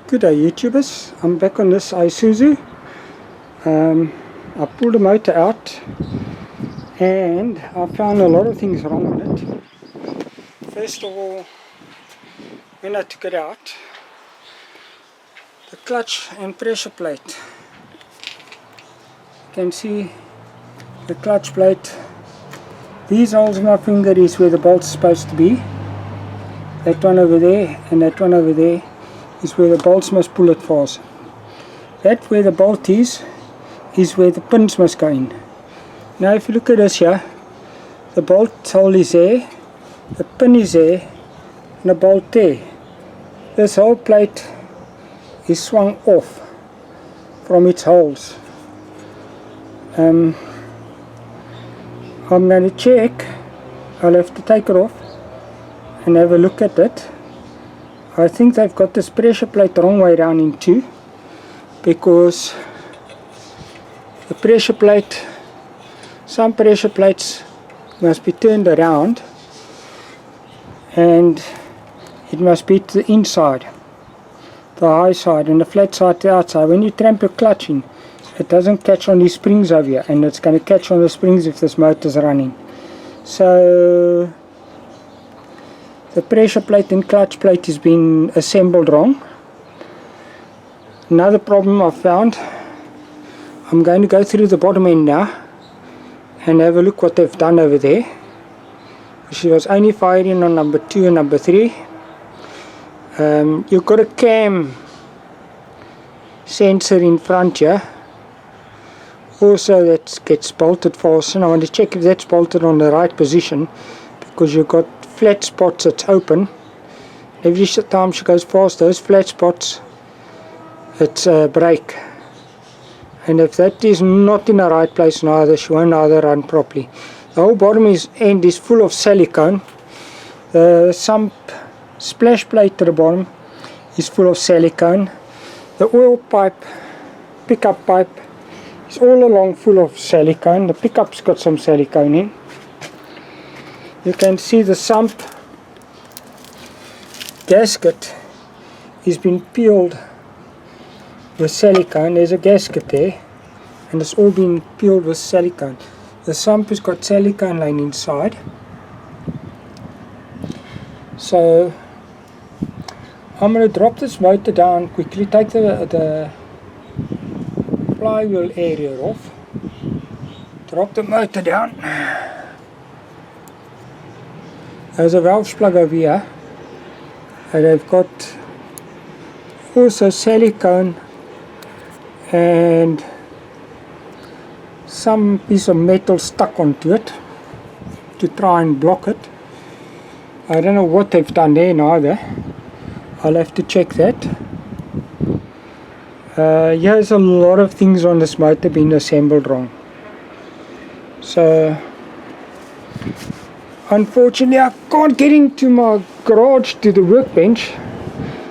Good day YouTubers, I'm back on this isuzu. I pulled the motor out and I found a lot of things wrong on it. First of all, when I took it out, the clutch and pressure plate, you can see the clutch plate, these holes in my finger is where the bolt's supposed to be. That one over there and that one over there is where the bolts must pull it fast. That where the bolt is where the pins must go in. Now if you look at this here, the bolt hole is there, the pin is there, and the bolt there. This whole plate is swung off from its holes. I'm going to check. I'll have to take it off and have a look at it. I think they've got this pressure plate the wrong way around in two, because the pressure plate, some pressure plates must be turned around and it must be to the inside, the high side, and the flat side to the outside. When you tramp your clutch in, it doesn't catch on these springs over here, and it's going to catch on the springs if this motor's running. So the pressure plate and clutch plate has been assembled wrong. Another problem I've found, I'm going to go through the bottom end now and have a look what they've done over there. She was only firing on number 2 and number 3. You've got a cam sensor in front here also that gets bolted fast, and I want to check if that's bolted on the right position, because you've got flat spots that's open. Every time she goes past those flat spots, it's a brake, and if that is not in the right place neither, she won't either run properly. The whole bottom end is full of silicone. The sump splash plate to the bottom is full of silicone. The oil pipe, pickup pipe, is all along full of silicone. The pickup's got some silicone in. You can see the sump gasket has been peeled with silicone. There's a gasket there and it's all been peeled with silicone. The sump has got silicone line inside. So I'm going to drop this motor down quickly, take the flywheel area off, drop the motor down. There's a valve plug over here, and they've got also silicone and some piece of metal stuck onto it to try and block it. I don't know what they've done there neither. I'll have to check that. Here's a lot of things on this motor being assembled wrong. So unfortunately I can't get into my garage to the workbench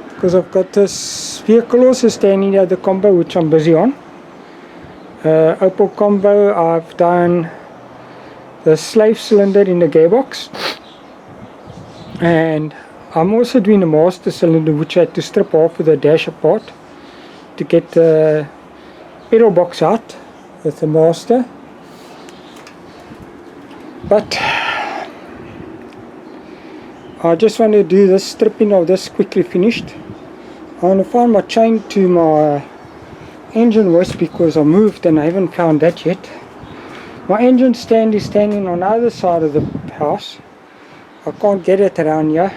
because I've got this vehicle also standing here, the combo, which I'm busy on. Opel combo. I've done the slave cylinder in the gearbox, and I'm also doing the master cylinder, which I had to strip off with the dash apart to get the pedal box out with the master. But I just want to do this stripping of this quickly finished. I want to find my chain to my engine hoist because I moved and I haven't found that yet. My engine stand is standing on the other side of the house. I can't get it around here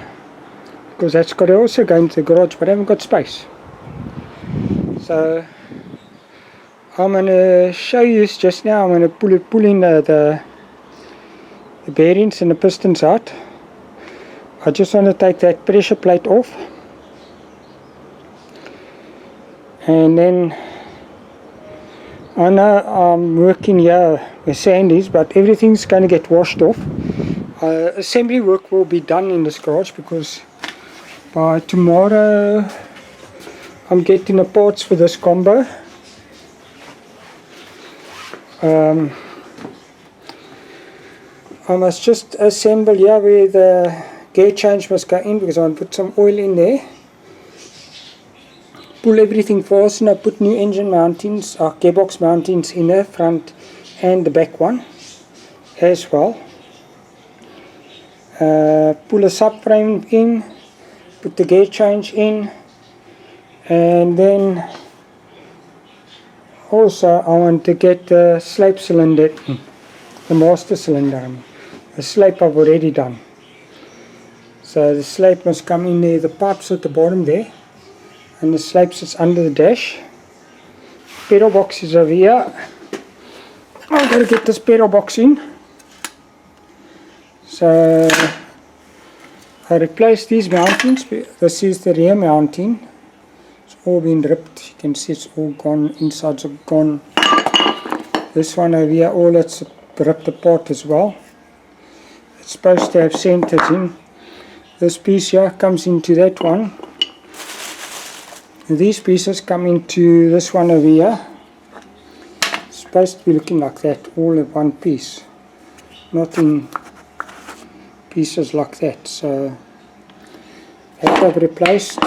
because that's got to also go into the garage, but I haven't got space. So I'm going to show you this just now. I'm going to pull in the bearings and the pistons out. I just want to take that pressure plate off, and then I know I'm working here with sandies, but everything's going to get washed off. Assembly work will be done in this garage because by tomorrow I'm getting the parts for this combo. I must just assemble here where the gear change must go in, because I want to put some oil in there. pull everything forward, and I put new engine mountings, gearbox mountings in the front and the back one as well. Pull a subframe in, put the gear change in, and then also I want to get the slope cylinder in, the master cylinder. The slope I've already done. So the slope must come in there, the pipes at the bottom there, and the slope sits under the dash. Pedal box is over here. I've got to get this pedal box in. So I replaced these mountings. This is the rear mounting. It's all been ripped. You can see it's all gone. Insides are gone. This one over here, all it's ripped apart as well. It's supposed to have centers in. This piece here comes into that one. And these pieces come into this one over here. It's supposed to be looking like that, all in one piece. Not in pieces like that. So that I've replaced.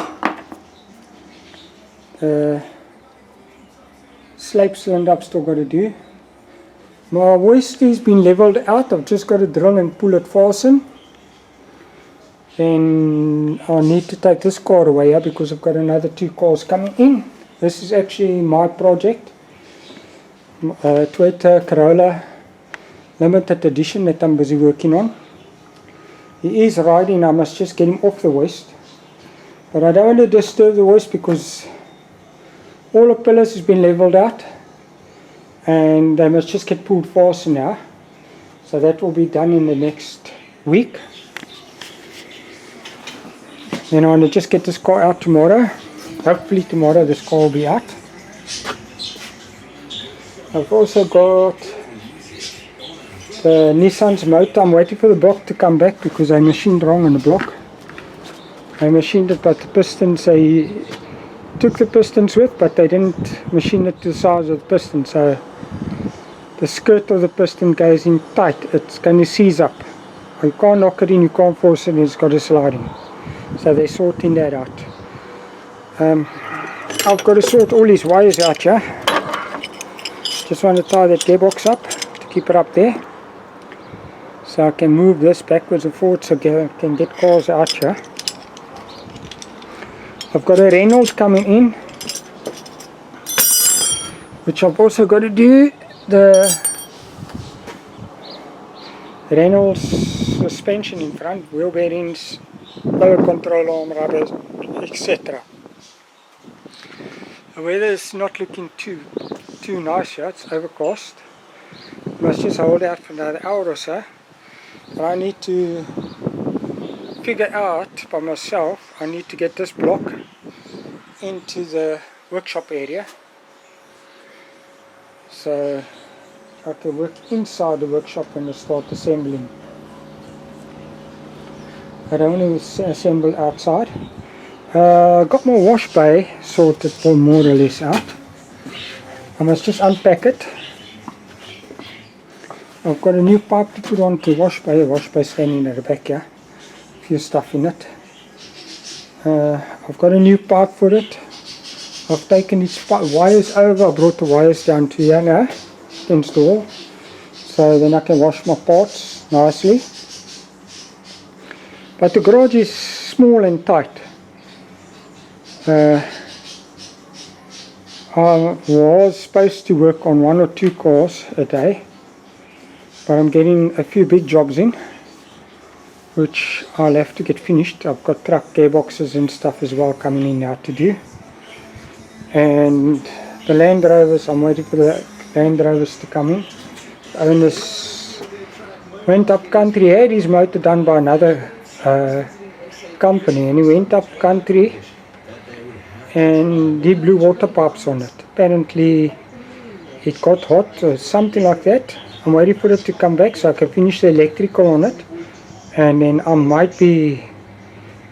The slope cylinder I've still got to do. My waist has been leveled out. I've just got to drill and pull it fasten. Then I need to take this car away here because I've got another 2 cars coming in. This is actually my project. Toyota Corolla limited edition that I'm busy working on. He is riding. I must just get him off the waist. But I don't want to disturb the waist because all the pillars has been leveled out. And they must just get pulled faster now. So that will be done in the next week. Then I want to just get this car out tomorrow. Hopefully tomorrow this car will be out. I've also got the Nissan's motor. I'm waiting for the block to come back because I machined wrong on the block. I machined it, but the pistons, they took the pistons with, but they didn't machine it to the size of the piston. So the skirt of the piston goes in tight. It's going to seize up. You can't knock it in, you can't force it, it's got to slide in. So they're sorting that out. I've got to sort all these wires out here. Just want to tie that gearbox up to keep it up there. So I can move this backwards and forwards so I can get cars out here. I've got a Reynolds coming in, which I've also got to do the Reynolds suspension in front, wheel bearings, lower control arm rubbers, etc. The weather is not looking too nice here. It's overcast. Must just hold out for another hour or so. But I need to figure out by myself. I need to get this block into the workshop area, so I can work inside the workshop when I start assembling. I don't want to assemble outside. Got my wash bay sorted for more or less out. I must just unpack it. I've got a new pipe to put on to wash bay standing at the back here. A few stuff in it. I've got a new pipe for it. I've taken these wires over. I brought the wires down to here now to install, so then I can wash my parts nicely. But the garage is small and tight. I was supposed to work on 1 or 2 cars a day, but I'm getting a few big jobs in, which I'll have to get finished. I've got truck gearboxes and stuff as well coming in now to do. And the Land Rovers, I'm waiting for the Land Rovers to come in. The owners went up country, had his motor done by another company, and he went up country and he blew water pipes on it. Apparently it got hot or something like that. I'm waiting for it to come back so I can finish the electrical on it, and then I might be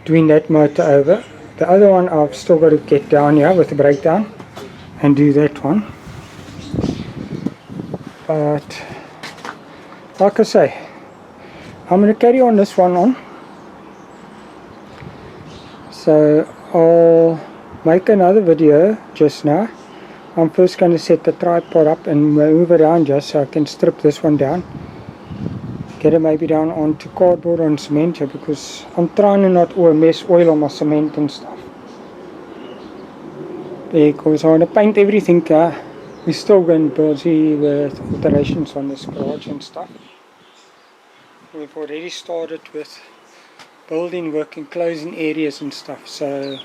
doing that motor over. The other one I've still got to get down here with the breakdown and do that one. But like I say, I'm going to carry on this one on. So I'll make another video just now. I'm first going to set the tripod up and move around just so I can strip this one down. Get it maybe down onto cardboard and cement here, because I'm trying to not mess oil on my cement and stuff. Because I want to paint everything. We're still going busy with alterations on this garage and stuff. We've already started with building work and closing areas and stuff. So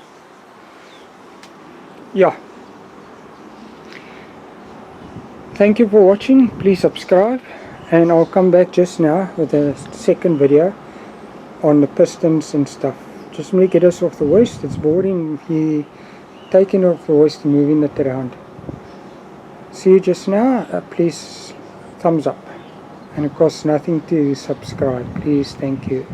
yeah. Thank you for watching. Please subscribe, and I'll come back just now with a second video on the pistons and stuff. Just want to get us off the waste. It's boring taking off the waste and moving it around. See you just now. Please thumbs up, and it costs nothing to subscribe. Please, thank you.